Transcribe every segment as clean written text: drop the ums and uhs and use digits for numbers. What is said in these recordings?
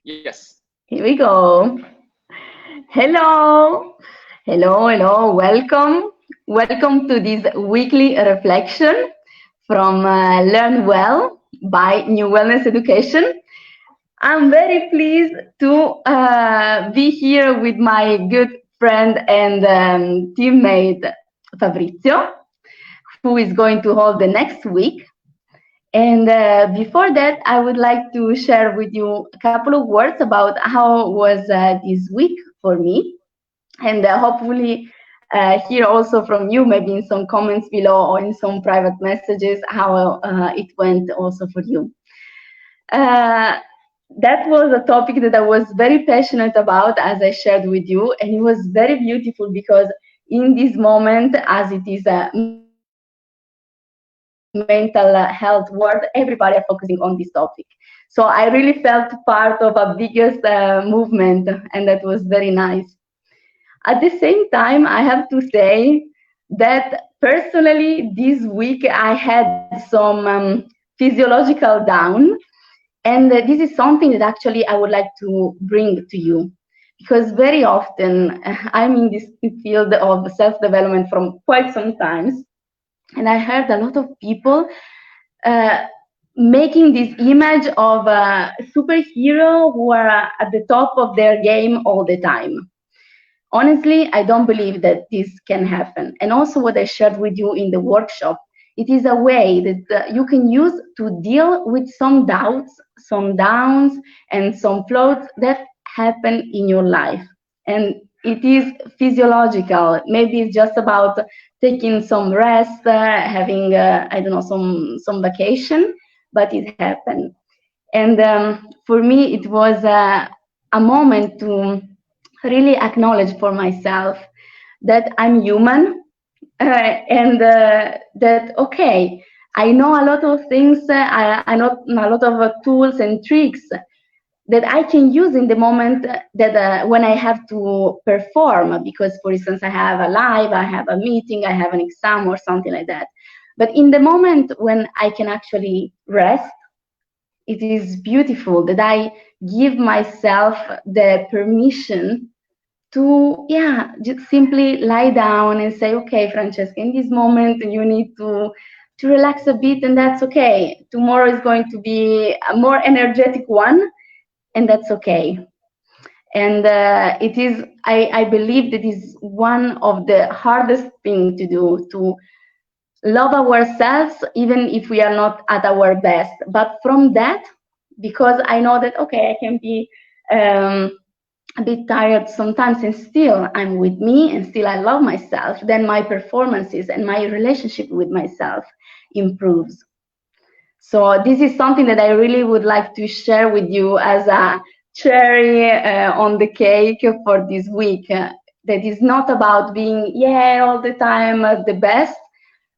Yes. Here we go. Hello. Hello. Welcome. Welcome to this weekly reflection from Learn Well by New Wellness Education. I'm very pleased to be here with my good friend and teammate Fabrizio, who is going to hold the next week. And before that, I would like to share with you a couple of words about how was this week for me, and hopefully hear also from you, maybe in some comments below or in some private messages, how it went also for you. Uh, that was a topic that I was very passionate about, as I shared with you, and it was very beautiful because in this moment, as it is a mental health world, everybody are focusing on this topic. So I really felt part of a biggest movement, and that was very nice. At the same time, I have to say that personally, this week I had some physiological down, and this is something that actually I would like to bring to you, because very often I'm in this field of self-development from quite some times, and I heard a lot of people uh, making this image of a superhero who are at the top of their game all the time. Honestly, I don't believe that this can happen. And also, what I shared with you in the workshop, it is a way that you can use to deal with some doubts, some downs, and some floats that happen in your life. And it is physiological. Maybe it's just about taking some rest, having I don't know, some vacation, but it happened. And for me, it was a moment to really acknowledge for myself that I'm human, and that okay, I know a lot of things, I know a lot of tools and tricks that I can use in the moment that when I have to perform, because for instance I have a live, I have a meeting, I have an exam or something like that. But in the moment when I can actually rest, it is beautiful that I give myself the permission to, yeah, just simply lie down and say, okay, Francesca, in this moment you need to relax a bit, and that's okay. Tomorrow is going to be a more energetic one, and that's okay. And it is, I believe that is one of the hardest thing to do, to love ourselves even if we are not at our best. But from that, because I know that okay, I can be um, a bit tired sometimes, and still I'm with me, and still I love myself, then my performances and my relationship with myself improves. So this is something that I really would like to share with you as a cherry on the cake for this week. That is not about being, yeah, all the time the best,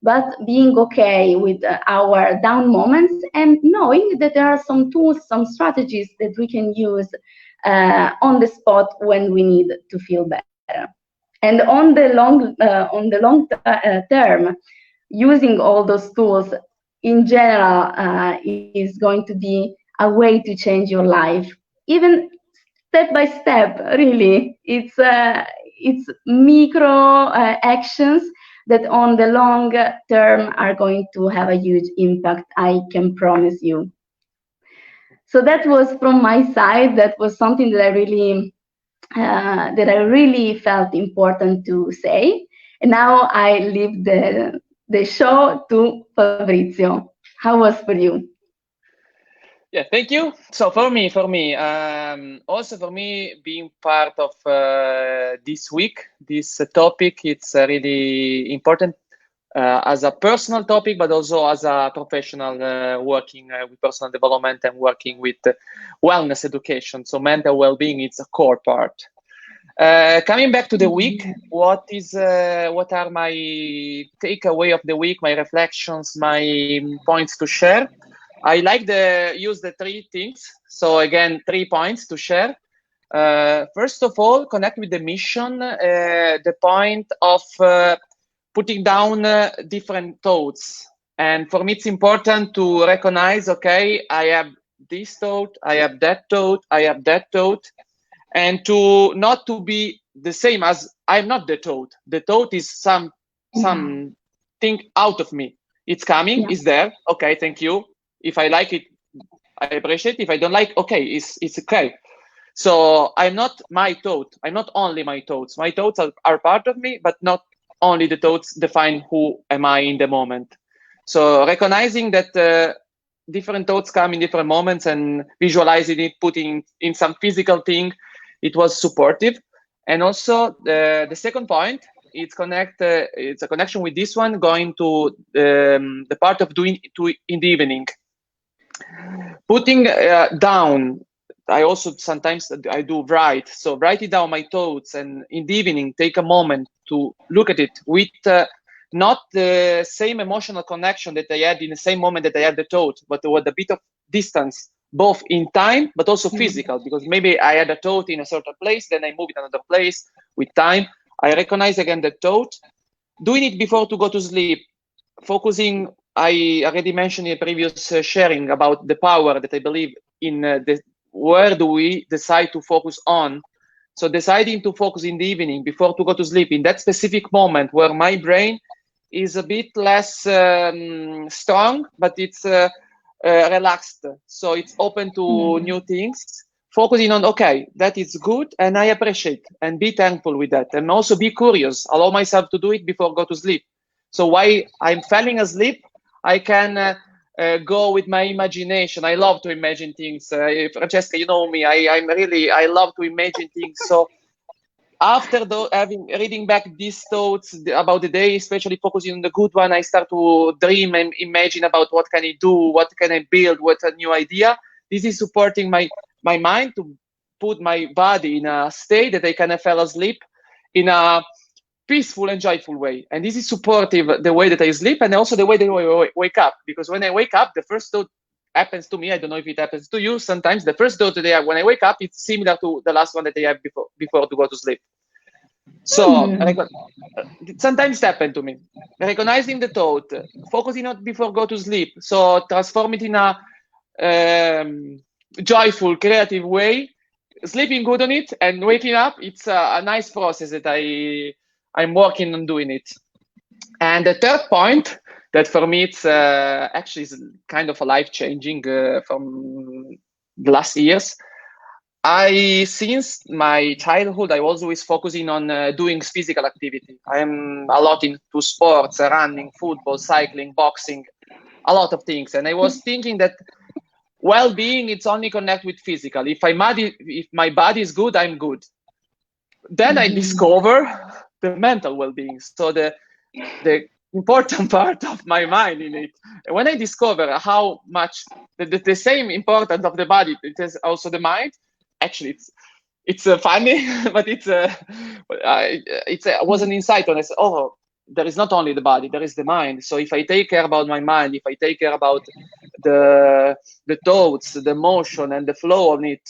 but being okay with our down moments, and knowing that there are some tools, some strategies that we can use on the spot when we need to feel better. And on the term, using all those tools in general is going to be a way to change your life, even step by step. Really, it's micro actions that on the long term are going to have a huge impact, I can promise you. So that was from my side. That was something that I really felt important to say. And now I leave the show to Fabrizio. How was for you? Yeah, thank you. So also for me, being part of this week, this topic, it's really important as a personal topic, but also as a professional working with personal development and working with wellness education. So mental well-being is a core part. Coming back to the week, what are my takeaway of the week, my reflections, my points to share? I like the use the three things. So again, 3 points to share. First of all, connect with the mission, the point of putting down different thoughts. And for me, it's important to recognize, okay, I have this thought, I have that thought, I have that thought, and to not to be the same as I'm not the thought. The thought is something out of me. It's coming, it's there. Okay, thank you. If I like it, I appreciate it. If I don't like, okay, it's okay. So I'm not my thought. I'm not only my thoughts. My thoughts are part of me, but not only the thoughts define who am I in the moment. So recognizing that different thoughts come in different moments and visualizing it, putting in some physical thing, it was supportive. And also the second point, it's a connection with this one, going to the part of doing it in the evening. Putting down, I also sometimes I do write. So write it down, my thoughts, and in the evening, take a moment to look at it with not the same emotional connection that I had in the same moment that I had the thought, but with a bit of distance, both in time, but also physical, because maybe I had a thought in a certain place, then I move it another place with time. I recognize again the thought, doing it before to go to sleep, focusing. I already mentioned in a previous sharing about the power that I believe in where do we decide to focus on. So deciding to focus in the evening before to go to sleep in that specific moment where my brain is a bit less strong, but it's relaxed. So it's open to new things, focusing on, okay, that is good and I appreciate, and be thankful with that. And also be curious, allow myself to do it before go to sleep. So while I'm falling asleep, I can go with my imagination. I love to imagine things. Francesca, you know me. I love to imagine things. So after reading back these thoughts about the day, especially focusing on the good one, I start to dream and imagine about what can I do, what can I build, what's a new idea. This is supporting my mind to put my body in a state that I can fall asleep in a peaceful and joyful way. And this is supportive the way that I sleep and also the way that I wake up. Because when I wake up, the first thought happens to me. I don't know if it happens to you. Sometimes the first thought that I have when I wake up, it's similar to the last one that I have before to go to sleep. So sometimes it happens to me. Recognizing the thought, focusing on before go to sleep. So transform it in a joyful, creative way. Sleeping good on it and waking up, it's a nice process that I'm working on doing it. And the third point that for me it's actually is kind of a life-changing from the last years. Since my childhood, I was always focusing on doing physical activity. I'm a lot into sports, running, football, cycling, boxing, a lot of things. And I was thinking that well-being, it's only connect with physical. If my body is good, I'm good. Then I discover the mental well-being. So the important part of my mind in it. When I discover how much the same importance of the body, it is also the mind. Actually, it's funny, but it was an insight when I said, oh, there is not only the body, there is the mind. So if I take care about my mind, if I take care about the thoughts, the emotion, and the flow of it,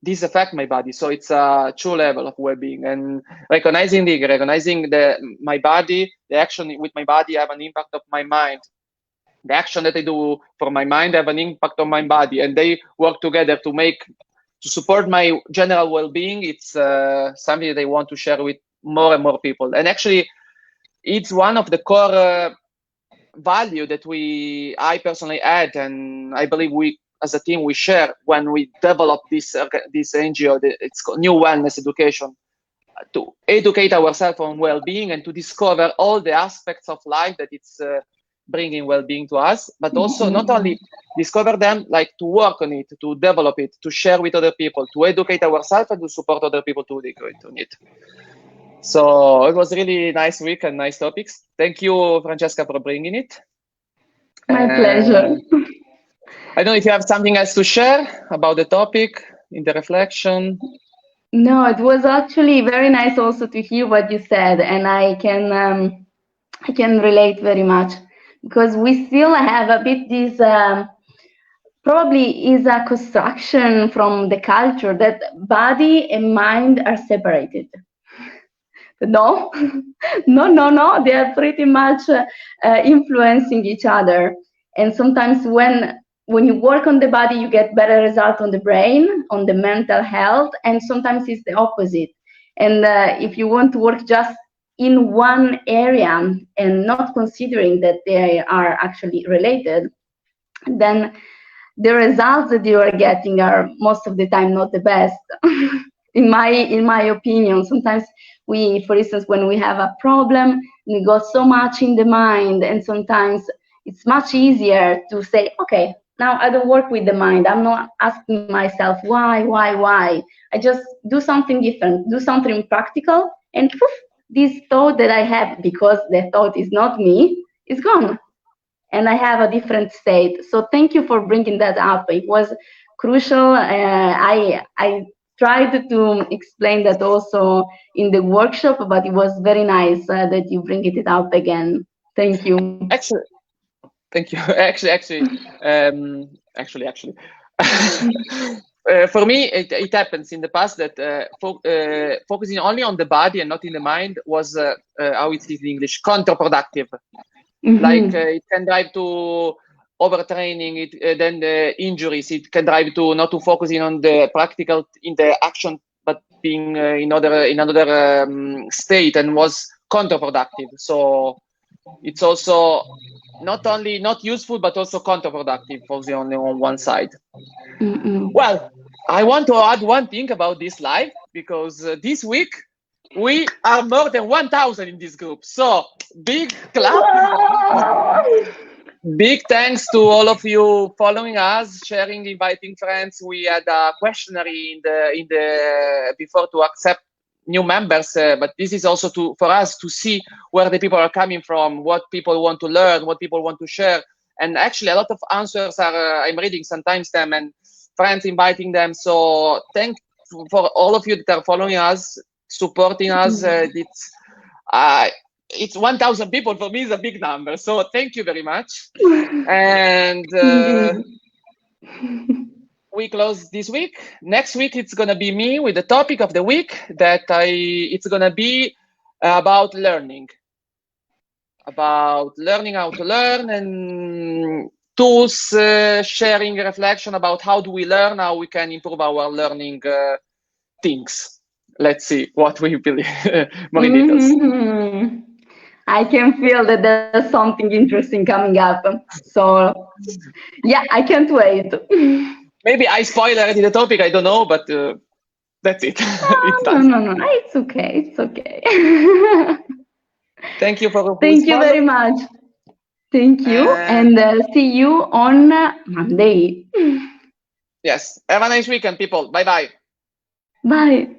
this affect my body. So it's a true level of well-being, and recognizing my body, the action with my body have an impact of my mind. The action that I do for my mind have an impact on my body, and they work together to support my general well-being. It's something that I want to share with more and more people. And actually, it's one of the core value that I personally add, and I believe we as a team we share when we develop this NGO. It's called New Wellness Education, to educate ourselves on well-being and to discover all the aspects of life that it's bringing well-being to us, but also not only discover them, like to work on it, to develop it, to share with other people, to educate ourselves and to support other people to educate on it. So it was really nice week and nice topics. Thank you, Francesca, for bringing it. My pleasure. I don't know if you have something else to share about the topic in the reflection. No, it was actually very nice also to hear what you said, and I can relate very much, because we still have a bit this probably is a construction from the culture that body and mind are separated. No, no, they are pretty much influencing each other. And sometimes when when you work on the body, you get better results on the brain, on the mental health, and sometimes it's the opposite. And if you want to work just in one area and not considering that they are actually related, then the results that you are getting are most of the time not the best. in my opinion, sometimes we, for instance, when we have a problem, we got so much in the mind, and sometimes it's much easier to say, okay, now I don't work with the mind. I'm not asking myself why. I just do something different, do something practical, and poof, this thought that I have, because the thought is not me, is gone, and I have a different state. So thank you for bringing that up. It was crucial. I tried to explain that also in the workshop, but it was very nice that you bring it up again. Thank you. Actually, thank you. Actually. For me, it happens in the past that focusing only on the body and not in the mind was, how it is in English, counterproductive. Like it can drive to overtraining, then the injuries. It can drive to not to focusing on the practical in the action, but being in another state, and was counterproductive. So it's also not only not useful, but also counterproductive, focusing only on one side. Well, I want to add one thing about this live, because this week we are more than 1,000 in this group. So big clap. Big thanks to all of you following us, sharing, inviting friends. We had a questionnaire in the before to accept new members, but this is also for us to see where the people are coming from, what people want to learn, what people want to share. And actually, a lot of answers are I'm reading sometimes them, and friends inviting them. So thank for all of you that are following us, supporting us. It's 1,000 people. For me, is a big number. So thank you very much. And we close this week. Next week, it's going to be me with the topic of the week it's going to be about learning how to learn, and tools, sharing, reflection about how do we learn, how we can improve our learning things. Let's see what we believe more in details. I can feel that there's something interesting coming up. So yeah, I can't wait. Maybe I spoil already the topic, I don't know, but that's it. No, it's okay. It's okay. Thank you for Thank you very much. Thank you, and see you on Monday. Yes. Have a nice weekend, people. Bye-bye. Bye.